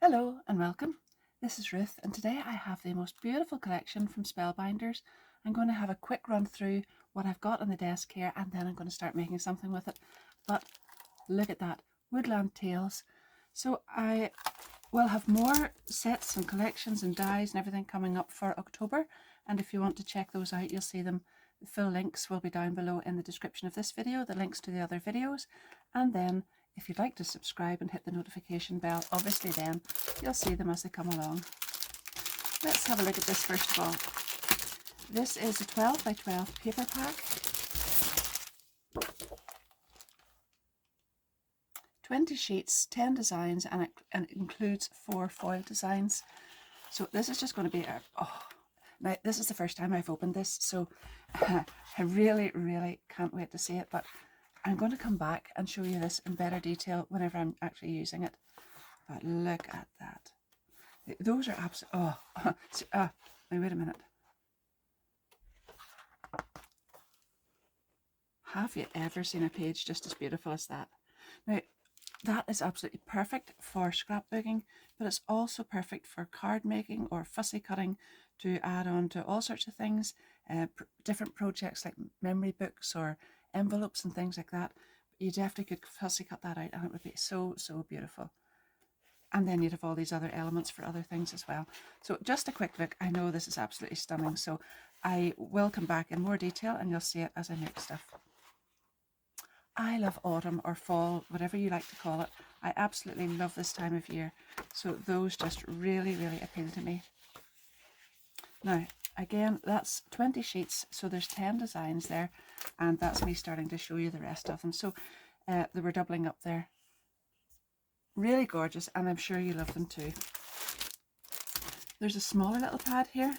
Hello and welcome. This is Ruth, and today I have the most beautiful collection from Spellbinders. I'm going to have a quick run through what I've got on the desk here, and then I'm going to start making something with it. But look at that, Woodland Tales. So I will have more sets and collections and dies and everything coming up for October, and if you want to check those out, you'll see them. The full links will be down below in the description of this video, the links to the other videos, and then if you'd like to subscribe and hit the notification bell, obviously then you'll see them as they come along. Let's have a look at this first of all. This is a 12 by 12 paper pack. 20 sheets, 10 designs, and it includes 4 foil designs. So this is just going to be now this is the first time I've opened this, so I really can't wait to see it, but I'm going to come back and show you this in better detail whenever I'm actually using it. But look at that. Those are absolutely... now wait a minute. Have you ever seen a page just as beautiful as that? Now, that is absolutely perfect for scrapbooking, but it's also perfect for card making or fussy cutting to add on to all sorts of things, different projects like memory books or envelopes and things like that. You definitely could fussy cut that out and it would be so beautiful. And then you'd have all these other elements for other things as well. So just a quick look. I know this is absolutely stunning, so I will come back in more detail and you'll see it as I make stuff. I love autumn or fall, whatever you like to call it. I absolutely love this time of year. So those just really appeal to me. Now, again, that's 20 sheets, so there's 10 designs there, and that's me starting to show you the rest of them. So they were doubling up there. Really gorgeous, and I'm sure you love them too. There's a smaller little pad here,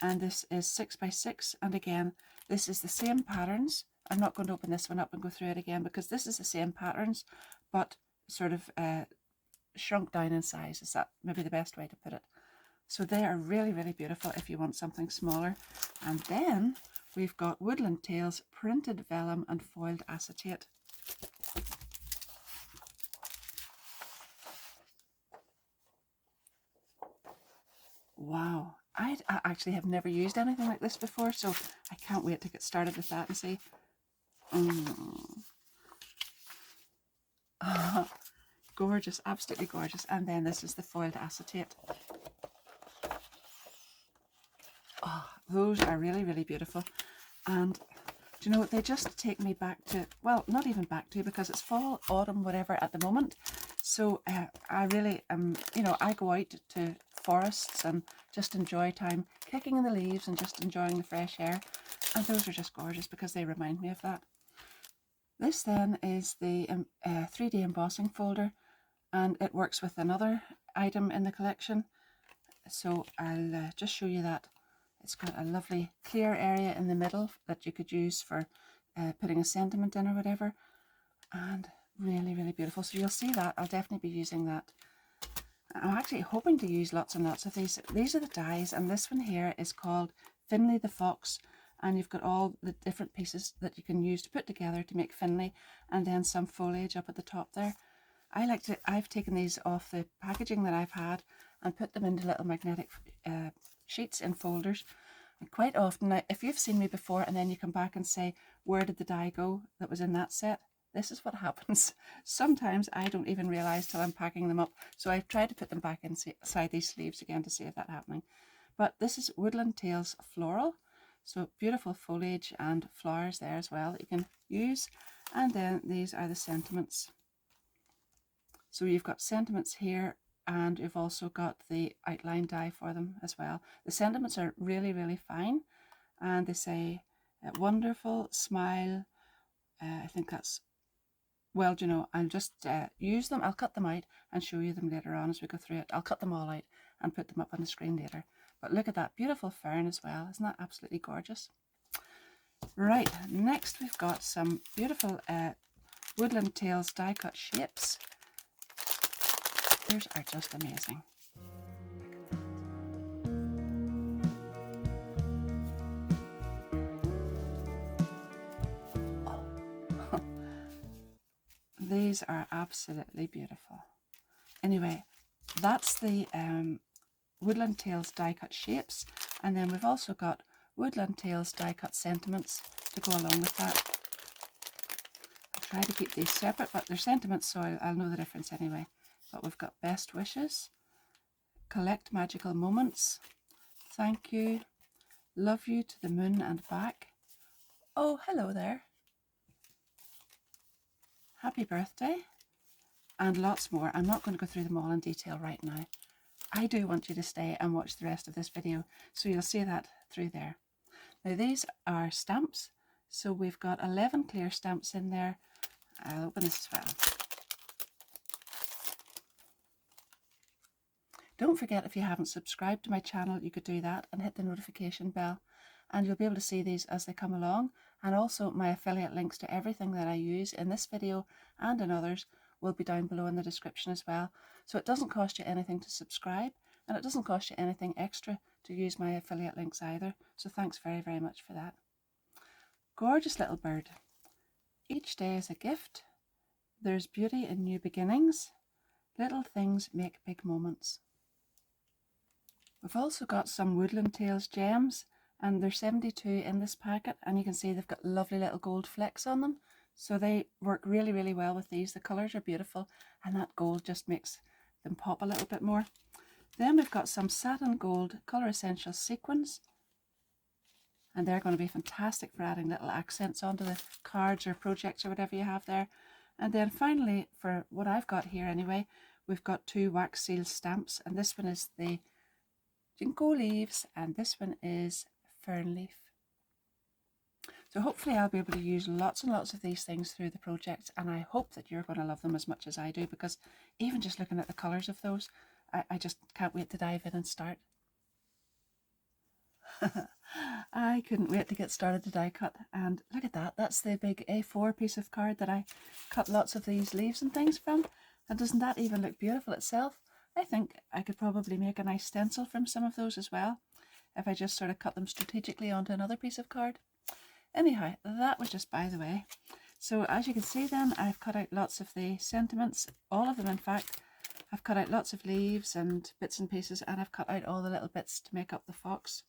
and this is 6 by 6, and again, this is the same patterns. I'm not going to open this one up and go through it again because this is the same patterns, but sort of shrunk down in size. Is that maybe the best way to put it? So they are really beautiful if you want something smaller. And then we've got Woodland Tales printed vellum and foiled acetate. Wow, I actually have never used anything like this before, so I can't wait to get started with that and see. Gorgeous, absolutely gorgeous. And then this is the foiled acetate. Those are really beautiful, and do you know, they just take me back to, well, not even back to, because it's fall, autumn, whatever at the moment. So I really you know, I go out to forests and just enjoy time kicking in the leaves and just enjoying the fresh air, and those are just gorgeous because they remind me of that. This then is the 3D embossing folder, and it works with another item in the collection, so I'll just show you that. It's got a lovely clear area in the middle that you could use for putting a sentiment in or whatever, and really beautiful. So you'll see that. I'll definitely be using that. I'm actually hoping to use lots and lots of these. These are the dies, and this one here is called Finley the Fox, and you've got all the different pieces that you can use to put together to make Finley, and then some foliage up at the top there. I've taken these off the packaging that I've had and put them into little magnetic sheets in folders. And quite often, now, if you've seen me before and then you come back and say, where did the die go that was in that set? This is what happens. Sometimes I don't even realise till I'm packing them up. So I've tried to put them back inside these sleeves again to see if that's happening. But this is Woodland Tales Floral. So beautiful foliage and flowers there as well that you can use. And then these are the sentiments. So you've got sentiments here, and you've also got the outline die for them as well. The sentiments are really fine, and they say wonderful, smile. I think that's, well, you know, I'll just use them. I'll cut them out and show you them later on as we go through it. I'll cut them all out and put them up on the screen later. But look at that beautiful fern as well. Isn't that absolutely gorgeous? Right, next we've got some beautiful Woodland Tales die cut shapes. Those are just amazing. These are absolutely beautiful. Anyway, that's the Woodland Tales die cut shapes, and then we've also got Woodland Tales die cut sentiments to go along with that. I'll try to keep these separate, but they're sentiments, so I'll know the difference anyway. But we've got best wishes, collect magical moments, thank you, love you to the moon and back, oh hello there, happy birthday, and lots more. I'm not going to go through them all in detail right now. I do want you to stay and watch the rest of this video, so you'll see that through there. Now these are stamps, so we've got 11 clear stamps in there. I'll open this as well. Don't forget, if you haven't subscribed to my channel, you could do that and hit the notification bell, and you'll be able to see these as they come along. And also my affiliate links to everything that I use in this video and in others will be down below in the description as well. So it doesn't cost you anything to subscribe, and it doesn't cost you anything extra to use my affiliate links either. So thanks very, very much for that. Gorgeous little bird. Each day is a gift. There's beauty in new beginnings. Little things make big moments. We've also got some Woodland Tales gems, and there's 72 in this packet, and you can see they've got lovely little gold flecks on them. So they work really, really well with these. The colours are beautiful, and that gold just makes them pop a little bit more. Then we've got some satin gold Colour Essentials sequins, and they're going to be fantastic for adding little accents onto the cards or projects or whatever you have there. And then finally, for what I've got here anyway, we've got 2 wax seal stamps, and this one is the Ginkgo leaves, and this one is fern leaf. So hopefully I'll be able to use lots and lots of these things through the project, and I hope that you're going to love them as much as I do, because even just looking at the colours of those, I just can't wait to dive in and start. I couldn't wait to get started to die cut, and look at that, that's the big A4 piece of card that I cut lots of these leaves and things from, and doesn't that even look beautiful itself? I think I could probably make a nice stencil from some of those as well, if I just sort of cut them strategically onto another piece of card. Anyhow, that was just by the way. So as you can see then, I've cut out lots of the sentiments, all of them in fact. I've cut out lots of leaves and bits and pieces, and I've cut out all the little bits to make up the fox.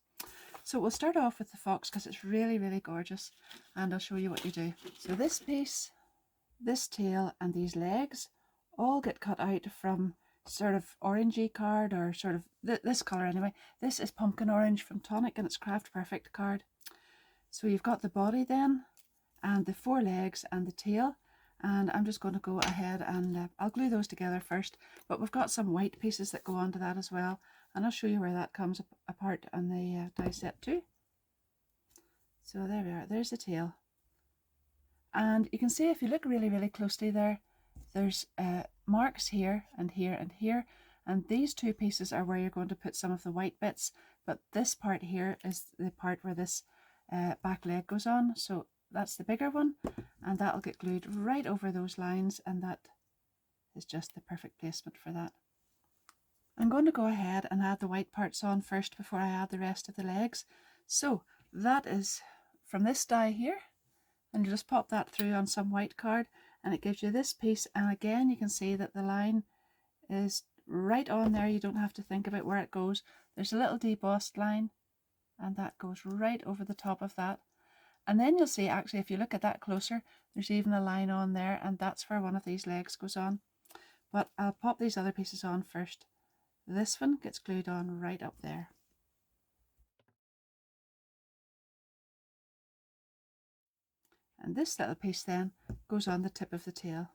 So we'll start off with the fox because it's really, really gorgeous, and I'll show you what you do. So this piece, this tail, and these legs all get cut out from sort of orangey card, or sort of this colour anyway. This is pumpkin orange from Tonic, and it's Craft Perfect card. So you've got the body then, and the 4 legs and the tail, and I'm just going to go ahead and I'll glue those together first, but we've got some white pieces that go onto that as well, and I'll show you where that comes apart on the die set too. So there we are, there's the tail, and you can see if you look really, really closely there, there's marks here and here and here, and these 2 pieces are where you're going to put some of the white bits, but this part here is the part where this back leg goes on, so that's the bigger one, and that'll get glued right over those lines, and that is just the perfect placement for that. I'm going to go ahead and add the white parts on first before I add the rest of the legs. So that is from this die here, and you just pop that through on some white card, and it gives you this piece, and again you can see that the line is right on there. You don't have to think about where it goes. There's a little debossed line, and that goes right over the top of that. And then you'll see, actually, if you look at that closer, there's even a line on there, and that's where one of these legs goes on. But I'll pop these other pieces on first. This one gets glued on right up there. And this little piece then goes on the tip of the tail.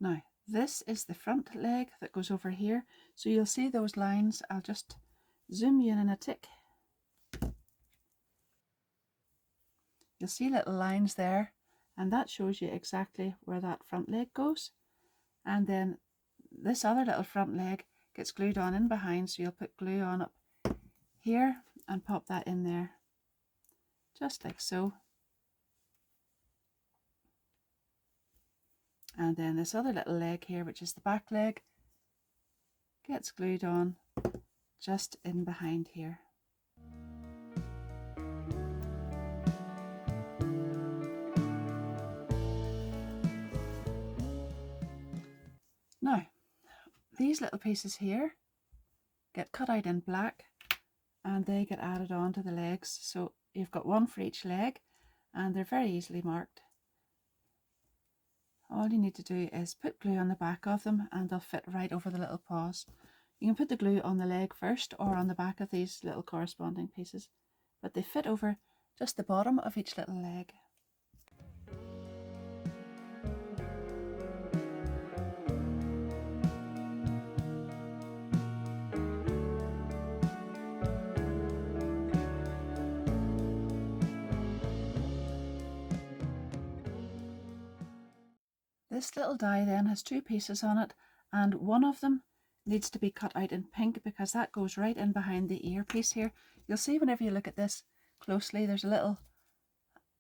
Now, this is the front leg that goes over here. So you'll see those lines. I'll just zoom you in a tick. You'll see little lines there, and that shows you exactly where that front leg goes. And then this other little front leg gets glued on in behind, so you'll put glue on up here and pop that in there, just like so. And then this other little leg here, which is the back leg, gets glued on just in behind here. these little pieces here get cut out in black and they get added on to the legs. So you've got one for each leg and they're very easily marked. All you need to do is put glue on the back of them and they'll fit right over the little paws. You can put the glue on the leg first or on the back of these little corresponding pieces, but they fit over just the bottom of each little leg. This little die then has two pieces on it, and one of them needs to be cut out in pink because that goes right in behind the ear piece here. You'll see whenever you look at this closely, there's a little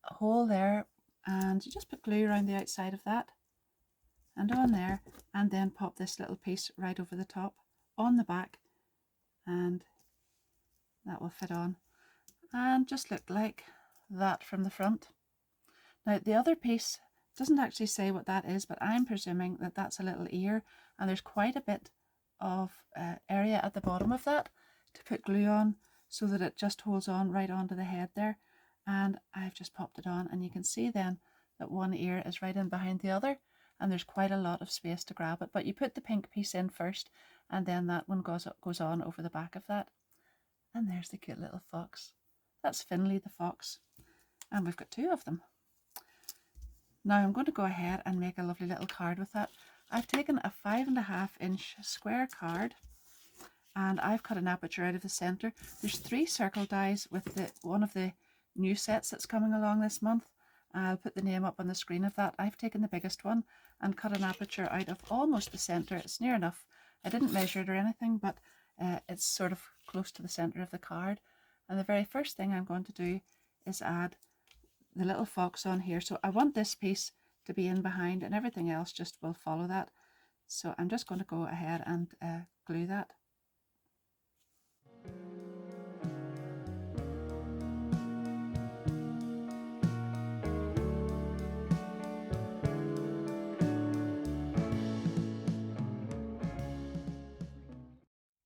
hole there, and you just put glue around the outside of that and on there, and then pop this little piece right over the top on the back, and that will fit on and just look like that from the front. Now the other piece doesn't actually say what that is, but I'm presuming that that's a little ear, and there's quite a bit of area at the bottom of that to put glue on so that it just holds on right onto the head there. And I've just popped it on, and you can see then that one ear is right in behind the other, and there's quite a lot of space to grab it. But you put the pink piece in first, and then that one goes on over the back of that. And there's the cute little fox. That's Finley the fox, and we've got two of them. Now I'm going to go ahead and make a lovely little card with that. I've taken a 5.5 inch square card and I've cut an aperture out of the center. There's 3 circle dies with one of the new sets that's coming along this month. I'll put the name up on the screen of that. I've taken the biggest one and cut an aperture out of almost the center. It's near enough. I didn't measure it or anything, but it's sort of close to the center of the card. And the very first thing I'm going to do is add the little fox on here. So I want this piece to be in behind and everything else just will follow that. So I'm just going to go ahead and glue that.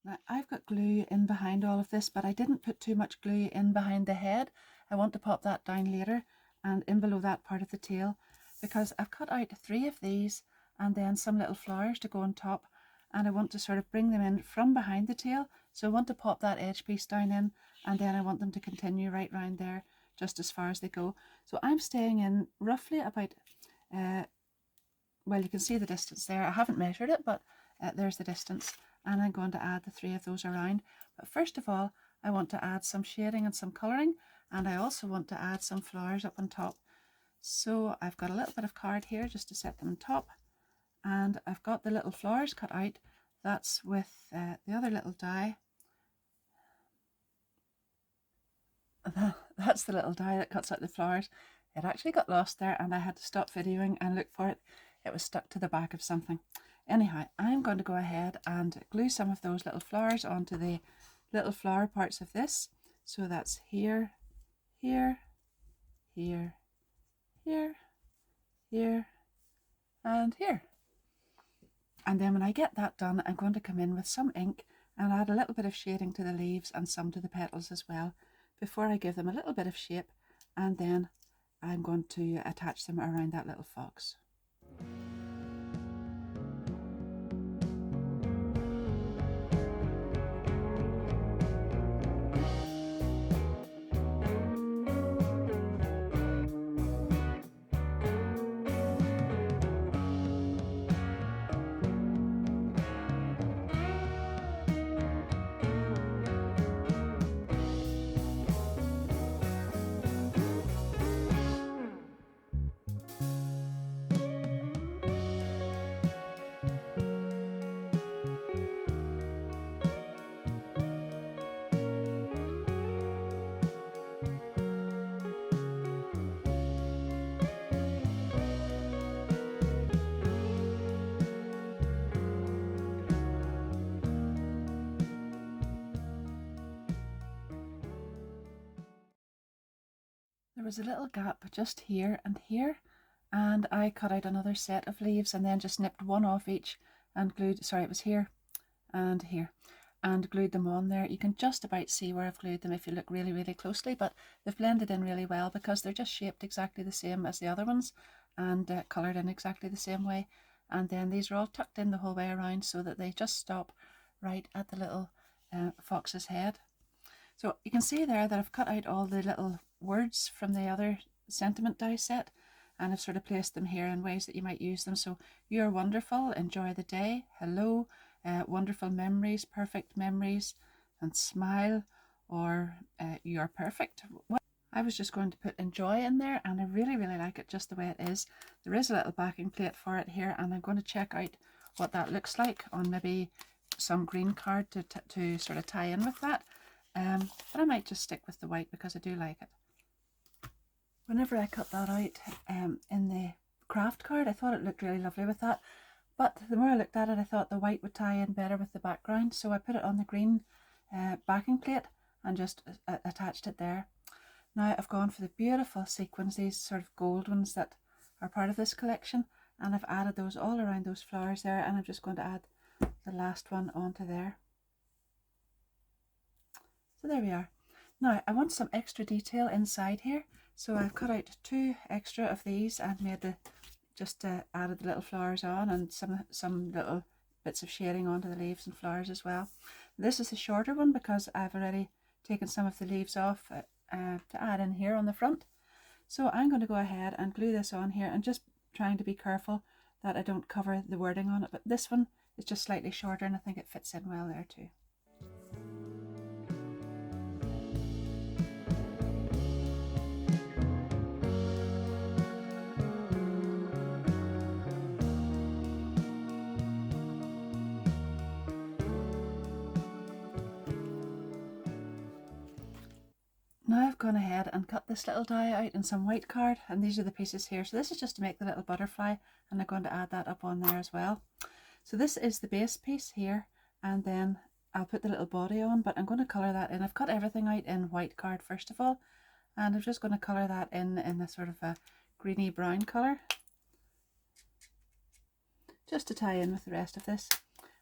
Now I've got glue in behind all of this, but I didn't put too much glue in behind the head. I want to pop that down later and in below that part of the tail, because I've cut out 3 of these and then some little flowers to go on top, and I want to sort of bring them in from behind the tail. So I want to pop that edge piece down in, and then I want them to continue right round there just as far as they go. So I'm staying in roughly about well, you can see the distance there. I haven't measured it, but there's the distance, and I'm going to add the 3 of those around. But first of all, I want to add some shading and some colouring, and I also want to add some flowers up on top. So I've got a little bit of card here just to set them on top, and I've got the little flowers cut out. That's with the other little die. That's the little die that cuts out the flowers. It actually got lost there and I had to stop videoing and look for it. It was stuck to the back of something. Anyhow, I'm going to go ahead and glue some of those little flowers onto the little flower parts of this. So that's here, here, here, here, here, and here. And then when I get that done, I'm going to come in with some ink and add a little bit of shading to the leaves and some to the petals as well, before I give them a little bit of shape, and then I'm going to attach them around that little fox. There was a little gap just here and here, and I cut out another set of leaves and then just nipped one off each and glued, sorry, it was here, and here, and glued them on there. You can just about see where I've glued them if you look really, really closely, but they've blended in really well because they're just shaped exactly the same as the other ones and coloured in exactly the same way. And then these are all tucked in the whole way around so that they just stop right at the little fox's head. So you can see there that I've cut out all the little words from the other sentiment die set, and I've sort of placed them here in ways that you might use them. So you're wonderful, enjoy the day, hello, wonderful memories, perfect memories, and smile, or you're perfect. Well, I was just going to put enjoy in there, and I really, really like it just the way it is. There is a little backing plate for it here, and I'm going to check out what that looks like on maybe some green card to sort of tie in with that. But I might just stick with the white because I do like it. Whenever I cut that out in the craft card, I thought it looked really lovely with that. But the more I looked at it, I thought the white would tie in better with the background. So I put it on the green backing plate and just attached it there. Now I've gone for the beautiful sequins, these sort of gold ones that are part of this collection. And I've added those all around those flowers there. And I'm just going to add the last one onto there. So there we are. Now I want some extra detail inside here, so I've cut out 2 extra of these and made the added the little flowers on, and some little bits of shading onto the leaves and flowers as well. This is a shorter one because I've already taken some of the leaves off to add in here on the front. So I'm going to go ahead and glue this on here, and just trying to be careful that I don't cover the wording on it, but this one is just slightly shorter and I think it fits in well there too. Now I've gone ahead and cut this little die out in some white card, and these are the pieces here. So this is just to make the little butterfly, and I'm going to add that up on there as well. So this is the base piece here, and then I'll put the little body on, but I'm going to colour that in. I've cut everything out in white card first of all, and I'm just going to colour that in a sort of a greeny brown colour, just to tie in with the rest of this.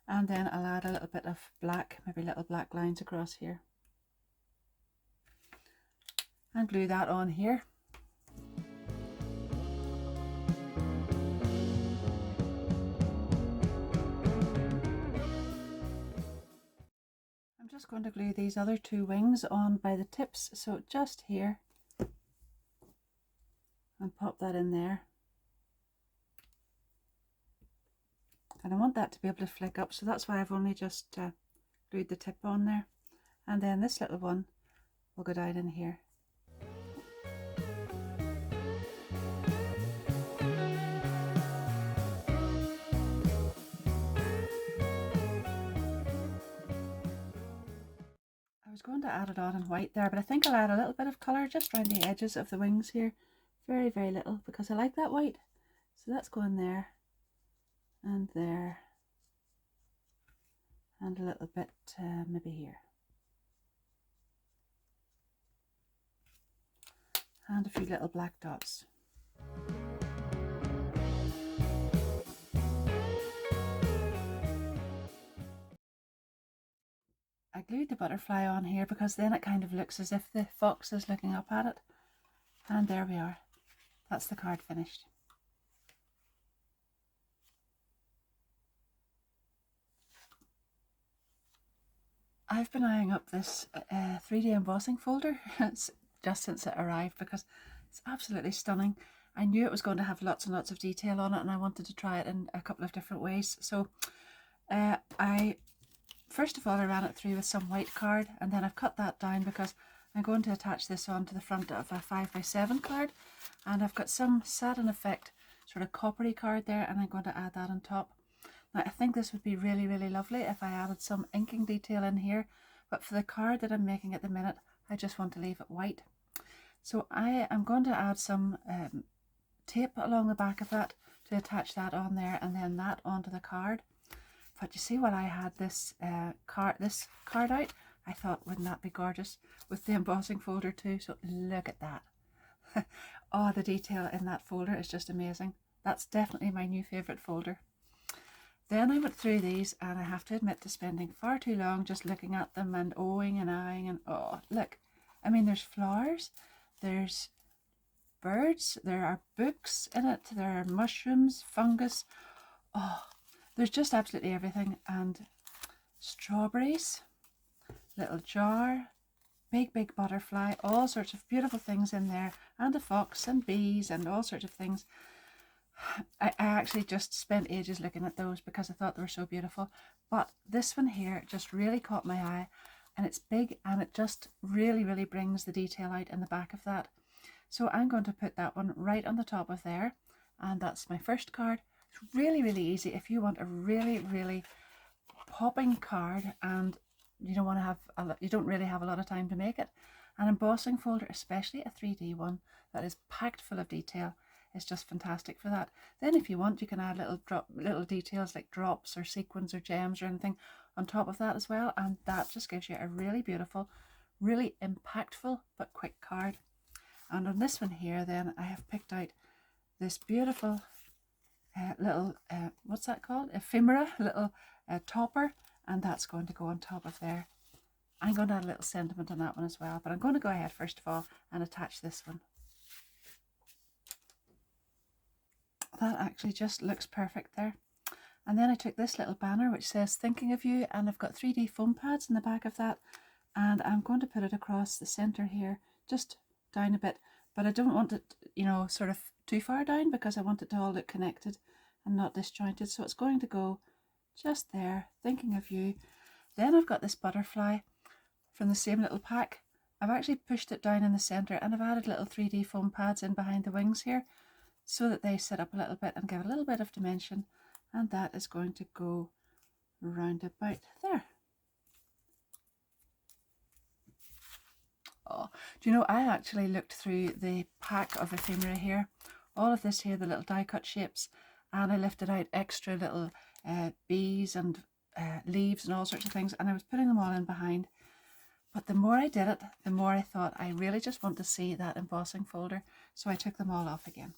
And then I'll add a little bit of black, maybe little black lines across here, and glue that on here. I'm just going to glue these other 2 wings on by the tips, so just here, and pop that in there. And I want that to be able to flick up, so that's why I've only just glued the tip on there. And then this little one will go down in here. I was going to add it on in white there, but I think I'll add a little bit of colour just around the edges of the wings here. Very, very little, because I like that white. So that's going there, and there, and a little bit maybe here. And a few little black dots. I glued the butterfly on here because then it kind of looks as if the fox is looking up at it. And there we are. That's the card finished. I've been eyeing up this 3D embossing folder just since it arrived because it's absolutely stunning. I knew it was going to have lots and lots of detail on it, and I wanted to try it in a couple of different ways. So first of all, I ran it through with some white card, and then I've cut that down because I'm going to attach this onto the front of a 5x7 card, and I've got some satin effect sort of coppery card there, and I'm going to add that on top. Now I think this would be really, really lovely if I added some inking detail in here, but for the card that I'm making at the minute, I just want to leave it white. So I am going to add some tape along the back of that to attach that on there, and then that onto the card. But you see, while I had this card out, I thought, wouldn't that be gorgeous with the embossing folder too? So look at that. Oh, the detail in that folder is just amazing. That's definitely my new favourite folder. Then I went through these, and I have to admit to spending far too long just looking at them and ohing and eyeing, and oh look, I mean, there's flowers, there's birds, there are books in it, there are mushrooms, fungus, oh, there's just absolutely everything, and strawberries, little jar, big butterfly, all sorts of beautiful things in there, and a fox and bees and all sorts of things. I actually just spent ages looking at those because I thought they were so beautiful, but this one here just really caught my eye, and it's big, and it just really brings the detail out in the back of that. So I'm going to put that one right on the top of there, and that's my first card. It's really easy if you want a really popping card and you don't want to have you don't really have a lot of time to make it. An embossing folder, especially a 3D one that is packed full of detail, is just fantastic for that. Then if you want, you can add little details like drops or sequins or gems or anything on top of that as well, and that just gives you a really beautiful, really impactful but quick card. And on this one here, then I have picked out this beautiful little what's that called, ephemera, little topper, and that's going to go on top of there. I'm going to add a little sentiment on that one as well, but I'm going to go ahead first of all and attach this one. That actually just looks perfect there. And then I took this little banner which says thinking of you, and I've got 3D foam pads in the back of that, and I'm going to put it across the center here, just down a bit, but I don't want it, you know, sort of too far down, because I want it to all look connected and not disjointed. So it's going to go just there, thinking of you. Then I've got this butterfly from the same little pack. I've actually pushed it down in the center, and I've added little 3D foam pads in behind the wings here so that they sit up a little bit and give a little bit of dimension, and that is going to go round about there. Oh, do you know, I actually looked through the pack of ephemera here, all of this here, the little die cut shapes, and I lifted out extra little bees and leaves and all sorts of things, and I was putting them all in behind. But the more I did it, the more I thought I really just want to see that embossing folder, so I took them all off again.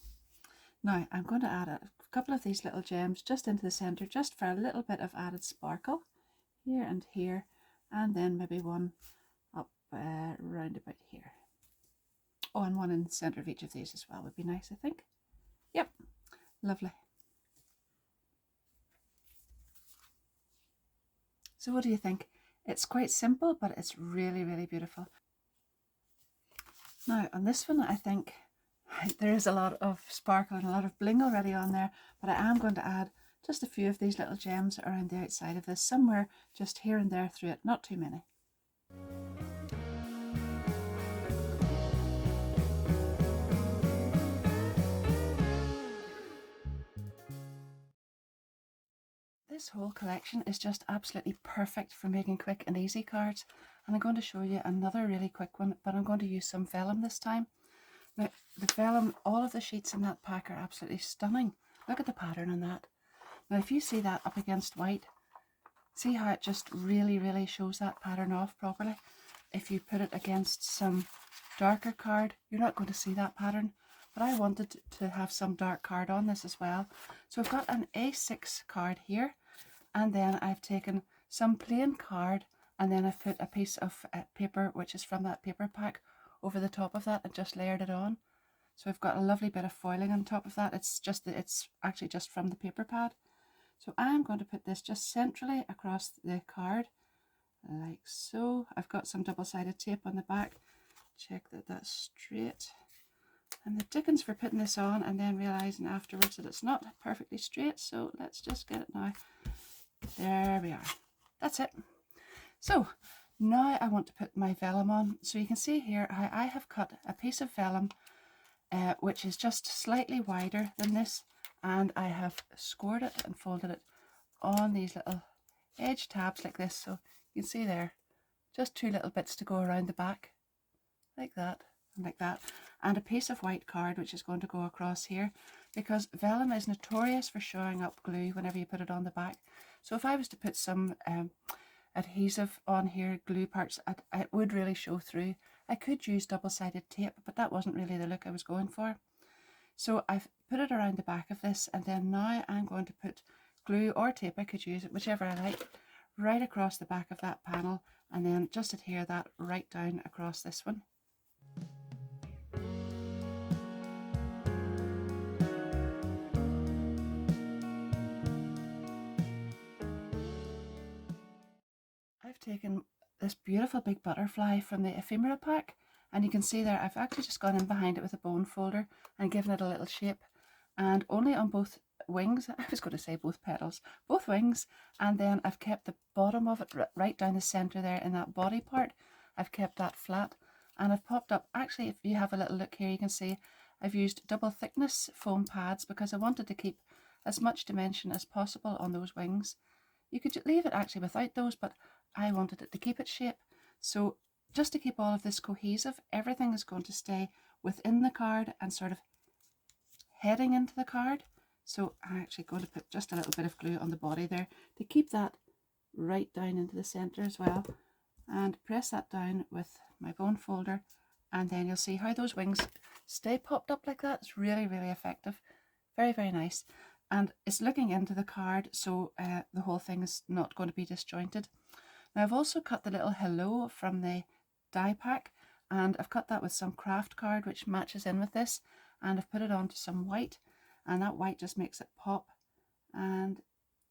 Now I'm going to add a couple of these little gems just into the center, just for a little bit of added sparkle here and here, and then maybe one up round about here. Oh, and one in the center of each of these as well would be nice, I think. Yep, lovely. So what do you think? It's quite simple, but it's really beautiful. Now on this one, I think there is a lot of sparkle and a lot of bling already on there, but I am going to add just a few of these little gems around the outside of this, somewhere just here and there through it, not too many. This whole collection is just absolutely perfect for making quick and easy cards, and I'm going to show you another really quick one, but I'm going to use some vellum this time. Now the vellum, all of the sheets in that pack are absolutely stunning. Look at the pattern on that. Now if you see that up against white, see how it just really shows that pattern off properly. If you put it against some darker card, you're not going to see that pattern, but I wanted to have some dark card on this as well. So I've got an A6 card here, and then I've taken some plain card, and then I've put a piece of paper which is from that paper pack over the top of that and just layered it on. So I've got a lovely bit of foiling on top of that. It's actually just from the paper pad. So I'm going to put this just centrally across the card, like so. I've got some double-sided tape on the back. Check that that's straight. And the dickens for putting this on and then realizing afterwards that it's not perfectly straight. So let's just get it now. There we are. That's it. So now I want to put my vellum on. So you can see here how I have cut a piece of vellum which is just slightly wider than this, and I have scored it and folded it on these little edge tabs like this. So you can see there, just two little bits to go around the back, like that and like that, and a piece of white card which is going to go across here, because vellum is notorious for showing up glue whenever you put it on the back. So if I was to put some adhesive on here, glue parts, it would really show through. I could use double-sided tape, but that wasn't really the look I was going for. So I've put it around the back of this, and then now I'm going to put glue or tape, I could use it, whichever I like, right across the back of that panel, and then just adhere that right down across this one. I've taken this beautiful big butterfly from the ephemera pack, and you can see there I've actually just gone in behind it with a bone folder and given it a little shape, and only on both wings, I was going to say both petals, both wings, and then I've kept the bottom of it right down the center there in that body part. I've kept that flat, and I've popped up, actually if you have a little look here you can see I've used double thickness foam pads because I wanted to keep as much dimension as possible on those wings. You could leave it actually without those, but I wanted it to keep its shape. So just to keep all of this cohesive, everything is going to stay within the card and sort of heading into the card. So I'm actually going to put just a little bit of glue on the body there to keep that right down into the center as well, and press that down with my bone folder, and then you'll see how those wings stay popped up like that. It's really, really effective. Very, very nice. And it's looking into the card, so the whole thing is not going to be disjointed. Now I've also cut the little hello from the die pack, and I've cut that with some craft card which matches in with this, and I've put it onto some white, and that white just makes it pop. And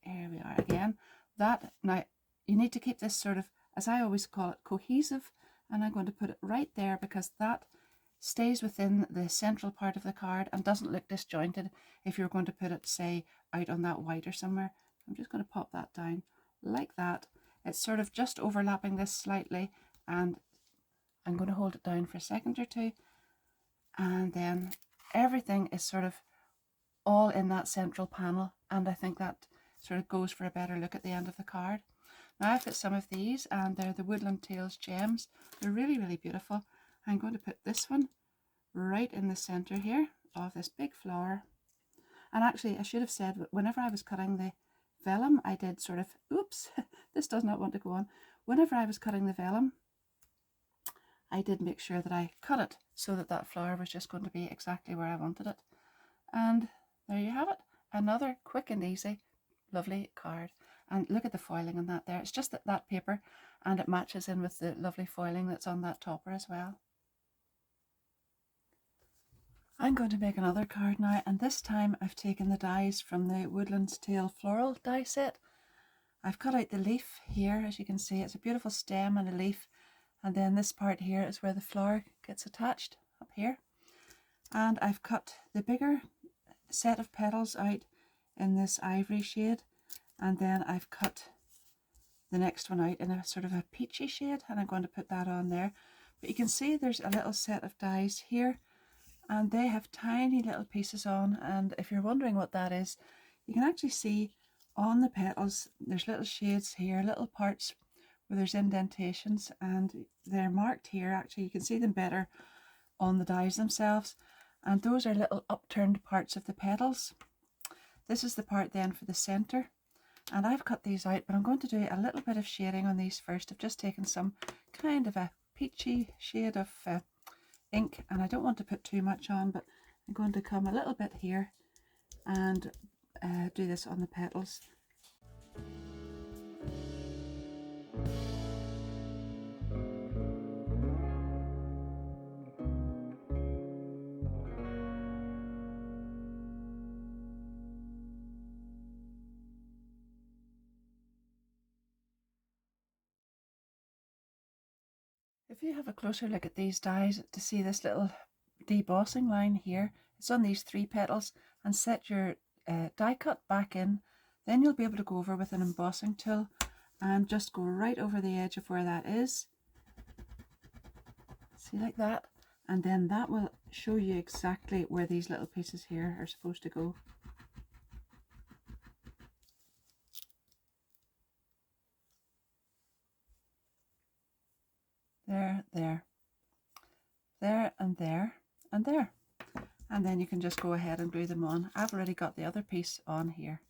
here we are again. That, now you need to keep this sort of, as I always call it, cohesive, and I'm going to put it right there because that stays within the central part of the card and doesn't look disjointed if you're going to put it, say, out on that white or somewhere. I'm just going to pop that down like that. It's sort of just overlapping this slightly, and I'm going to hold it down for a second or two, and then everything is sort of all in that central panel, and I think that sort of goes for a better look at the end of the card. Now I've got some of these, and they're the Woodland Tales gems. They're really, really beautiful. I'm going to put this one right in the center here of this big flower. And actually I should have said, whenever I was cutting the vellum, I did sort of, oops, this does not want to go on. Whenever I was cutting the vellum, I did make sure that I cut it so that that flower was just going to be exactly where I wanted it. And there you have it, another quick and easy, lovely card. And look at the foiling on that there. It's just that paper, and it matches in with the lovely foiling that's on that topper as well. I'm going to make another card now, and this time I've taken the dies from the Woodland Tales Floral die set. I've cut out the leaf here, as you can see. It's a beautiful stem and a leaf, and then this part here is where the flower gets attached, up here. And I've cut the bigger set of petals out in this ivory shade, and then I've cut the next one out in a sort of a peachy shade, and I'm going to put that on there. But you can see there's a little set of dies here, and they have tiny little pieces on, and if you're wondering what that is, you can actually see on the petals there's little shades here, little parts where there's indentations, and they're marked here. Actually you can see them better on the dies themselves, and those are little upturned parts of the petals. This is the part then for the center, and I've cut these out, but I'm going to do a little bit of shading on these first. I've just taken some kind of a peachy shade of ink, and I don't want to put too much on, but I'm going to come a little bit here and do this on the petals. If you have a closer look at these dies to see this little debossing line here, it's on these 3 petals, and set your die cut back in, then you'll be able to go over with an embossing tool and just go right over the edge of where that is. See, like that, and then that will show you exactly where these little pieces here are supposed to go. There, there, there, and there, and there. And then you can just go ahead and glue them on. I've already got the other piece on here.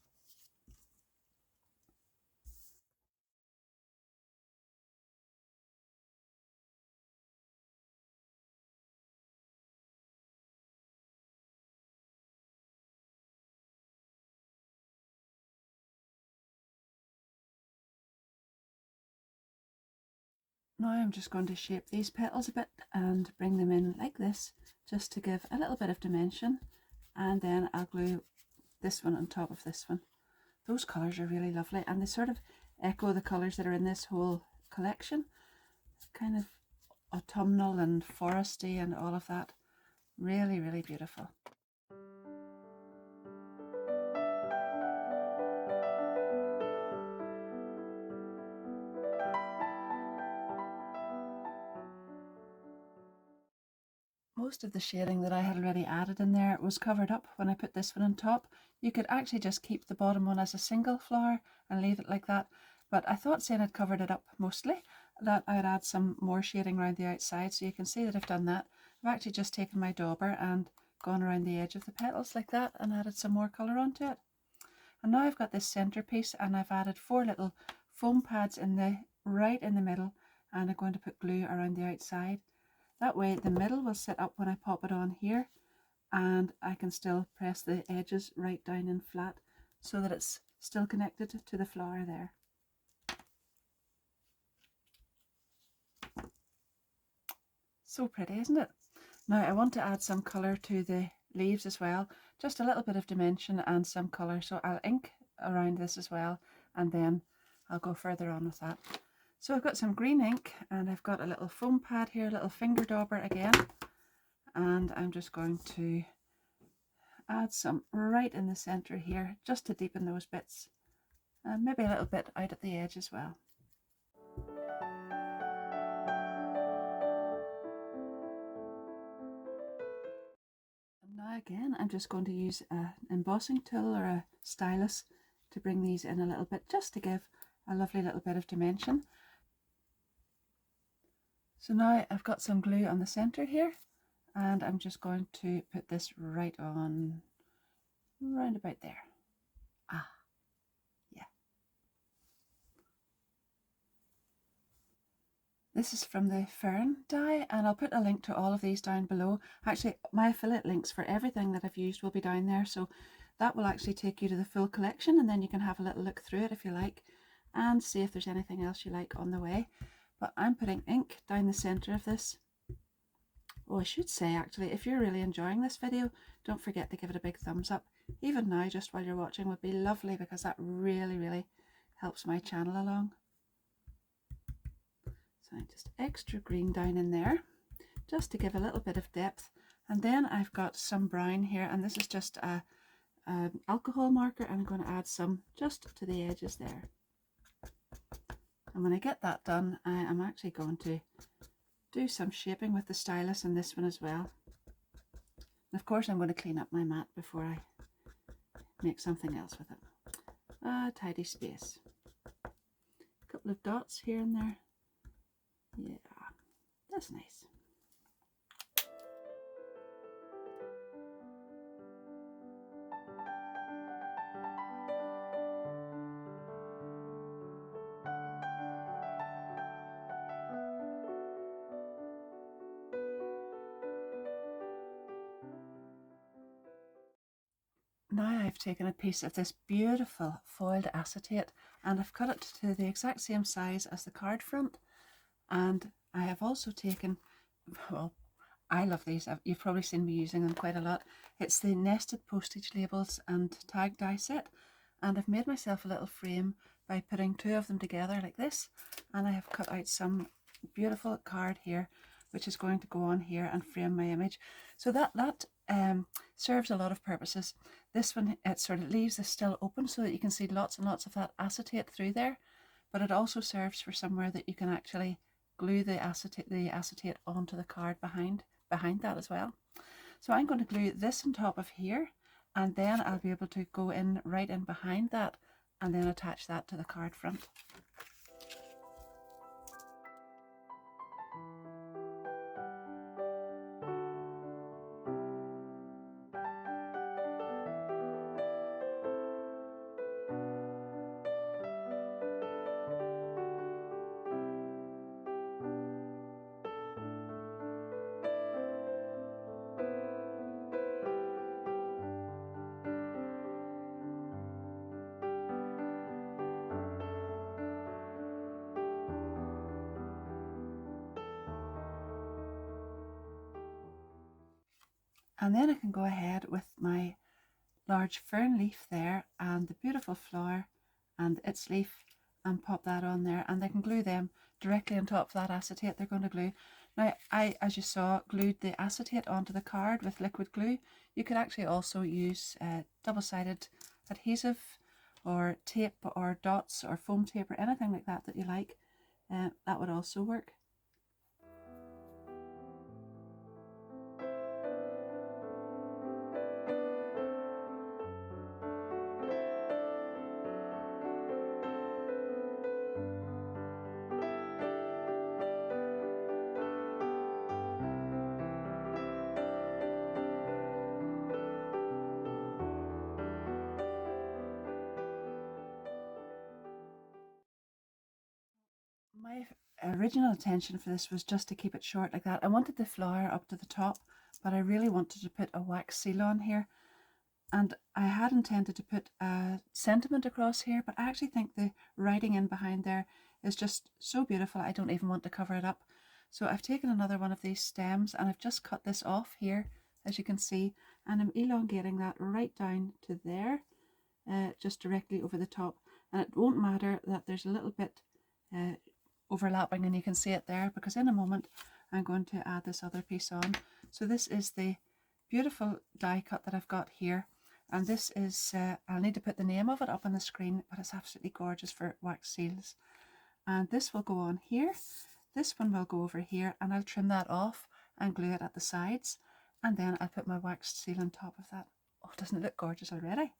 Now I'm just going to shape these petals a bit and bring them in like this, just to give a little bit of dimension, and then I'll glue this one on top of this one. Those colours are really lovely, and they sort of echo the colours that are in this whole collection. Kind of autumnal and foresty and all of that. Really, really beautiful. Most of the shading that I had already added in there was covered up when I put this one on top. You could actually just keep the bottom one as a single flower and leave it like that, but I thought, seeing I'd covered it up mostly, that I'd add some more shading around the outside. So you can see that I've done that. I've actually just taken my dauber and gone around the edge of the petals like that and added some more colour onto it. And now I've got this centerpiece, and I've added 4 little foam pads right in the middle, and I'm going to put glue around the outside. That way the middle will sit up when I pop it on here, and I can still press the edges right down and flat so that it's still connected to the flower there. So pretty, isn't it? Now I want to add some colour to the leaves as well, just a little bit of dimension and some colour. So I'll ink around this as well, and then I'll go further on with that. So I've got some green ink, and I've got a little foam pad here, a little finger dauber again, and I'm just going to add some right in the centre here, just to deepen those bits, and maybe a little bit out at the edge as well. And now again, I'm just going to use an embossing tool or a stylus to bring these in a little bit, just to give a lovely little bit of dimension. So now I've got some glue on the centre here, and I'm just going to put this right on, round about there. Yeah. This is from the Fern die, and I'll put a link to all of these down below. Actually, my affiliate links for everything that I've used will be down there, so that will actually take you to the full collection, and then you can have a little look through it if you like, and see if there's anything else you like on the way. But I'm putting ink down the centre of this. Oh, I should say, actually, if you're really enjoying this video, don't forget to give it a big thumbs up. Even now, just while you're watching, would be lovely, because that really, really helps my channel along. So just extra green down in there, just to give a little bit of depth. And then I've got some brown here, and this is just a alcohol marker, and I'm going to add some just to the edges there. And when I get that done, I am actually going to do some shaping with the stylus in this one as well. And of course I'm going to clean up my mat before I make something else with it. A tidy space. A couple of dots here and there. Yeah, that's nice. Now I've taken a piece of this beautiful foiled acetate, and I've cut it to the exact same size as the card front. And I have also taken, well, I love these. You've probably seen me using them quite a lot. It's the nested postage labels and tag die set, and I've made myself a little frame by putting 2 of them together like this, and I have cut out some beautiful card here, which is going to go on here and frame my image. So that serves a lot of purposes. This one, it sort of leaves this still open so that you can see lots and lots of that acetate through there, but it also serves for somewhere that you can actually glue the acetate onto the card behind that as well. So I'm going to glue this on top of here, and then I'll be able to go in right in behind that and then attach that to the card front. And then I can go ahead with my large fern leaf there and the beautiful flower and its leaf and pop that on there, and they can glue them directly on top of that acetate they're going to glue. Now I, as you saw, glued the acetate onto the card with liquid glue. You could actually also use double-sided adhesive or tape or dots or foam tape or anything like that that you like. That would also work. My original intention for this was just to keep it short like that. I wanted the flower up to the top, but I really wanted to put a wax seal on here. And I had intended to put a sentiment across here, but I actually think the writing in behind there is just so beautiful I don't even want to cover it up. So I've taken another one of these stems and I've just cut this off here, as you can see, and I'm elongating that right down to there, just directly over the top. And it won't matter that there's a little bit overlapping, and you can see it there, because in a moment I'm going to add this other piece on. So this is the beautiful die cut that I've got here, and this is I'll need to put the name of it up on the screen, but it's absolutely gorgeous for wax seals. And this will go on here, this one will go over here, and I'll trim that off and glue it at the sides, and then I'll put my wax seal on top of that. Oh, doesn't it look gorgeous already?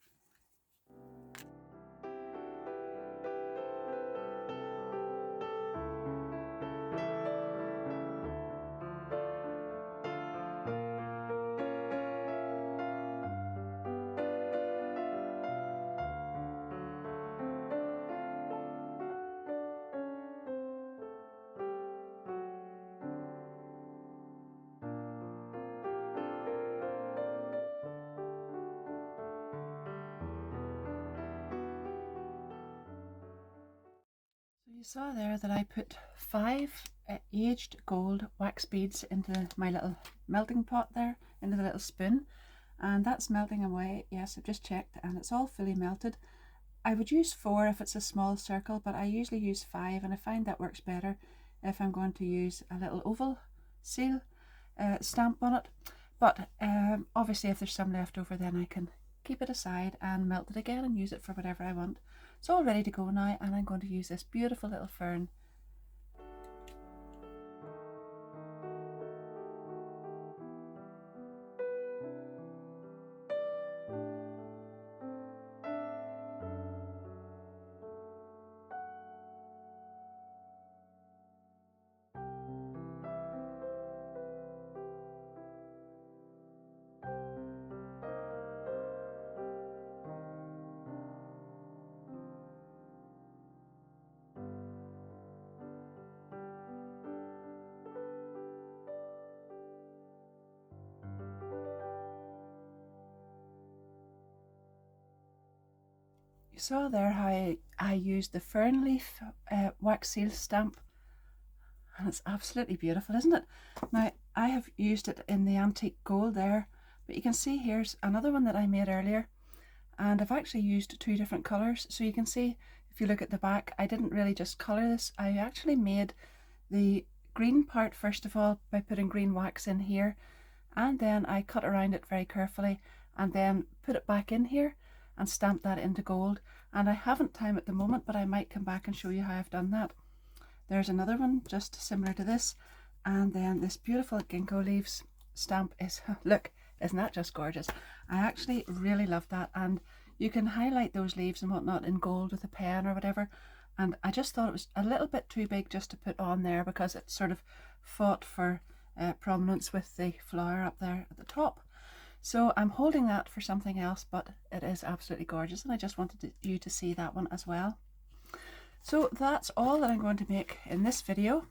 You saw there that I put 5 aged gold wax beads into my little melting pot there, into the little spoon, and that's melting away. Yes, I've just checked and it's all fully melted. I would use 4 if it's a small circle, but I usually use 5, and I find that works better if I'm going to use a little oval seal stamp on it. But obviously if there's some left over, then I can keep it aside and melt it again and use it for whatever I want. It's all ready to go now, and I'm going to use this beautiful little fern. You saw there how I used the fern leaf wax seal stamp, and it's absolutely beautiful, isn't it? Now I have used it in the antique gold there, but you can see here's another one that I made earlier, and I've actually used 2 different colours. So you can see, if you look at the back, I didn't really just colour this, I actually made the green part first of all by putting green wax in here, and then I cut around it very carefully and then put it back in here and stamp that into gold. And I haven't time at the moment, but I might come back and show you how I've done that. There's another one just similar to this, and then this beautiful ginkgo leaves stamp is, look, isn't that just gorgeous? I actually really love that, and you can highlight those leaves and whatnot in gold with a pen or whatever, and I just thought it was a little bit too big just to put on there, because it sort of fought for prominence with the flower up there at the top. So I'm holding that for something else, but it is absolutely gorgeous, and I just wanted you to see that one as well. So that's all that I'm going to make in this video.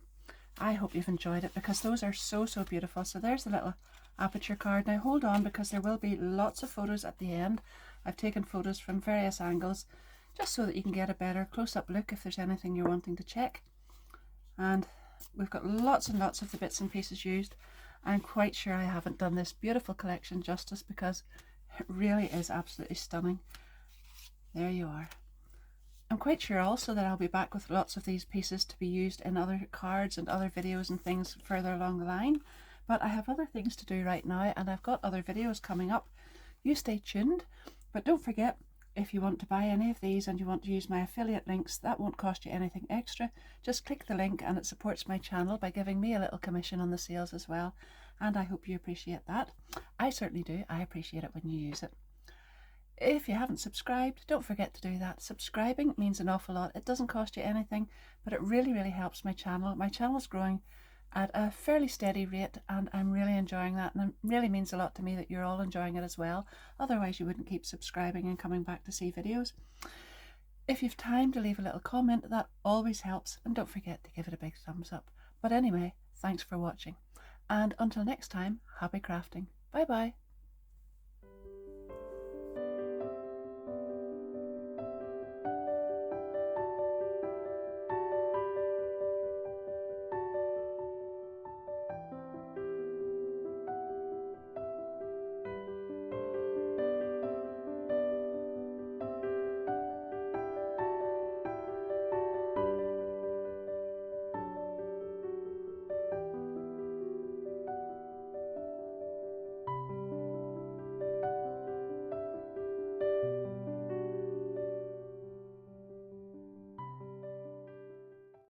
I hope you've enjoyed it, because those are so beautiful. So there's the little aperture card. Now hold on, because there will be lots of photos at the end. I've taken photos from various angles just so that you can get a better close-up look if there's anything you're wanting to check. And we've got lots and lots of the bits and pieces used. I'm quite sure I haven't done this beautiful collection justice because it really is absolutely stunning. There you are. I'm quite sure also that I'll be back with lots of these pieces to be used in other cards and other videos and things further along the line. But I have other things to do right now, and I've got other videos coming up. You stay tuned, but don't forget, if you want to buy any of these and you want to use my affiliate links, that won't cost you anything extra. Just click the link and it supports my channel by giving me a little commission on the sales as well. And I hope you appreciate that. I certainly do. I appreciate it when you use it. If you haven't subscribed, don't forget to do that. Subscribing means an awful lot. It doesn't cost you anything, but it really, really helps my channel. My channel's growing at a fairly steady rate, and I'm really enjoying that, and it really means a lot to me that you're all enjoying it as well. Otherwise you wouldn't keep subscribing and coming back to see videos. If you've time to leave a little comment, that always helps, and don't forget to give it a big thumbs up. But anyway, thanks for watching, and until next time, happy crafting. Bye bye.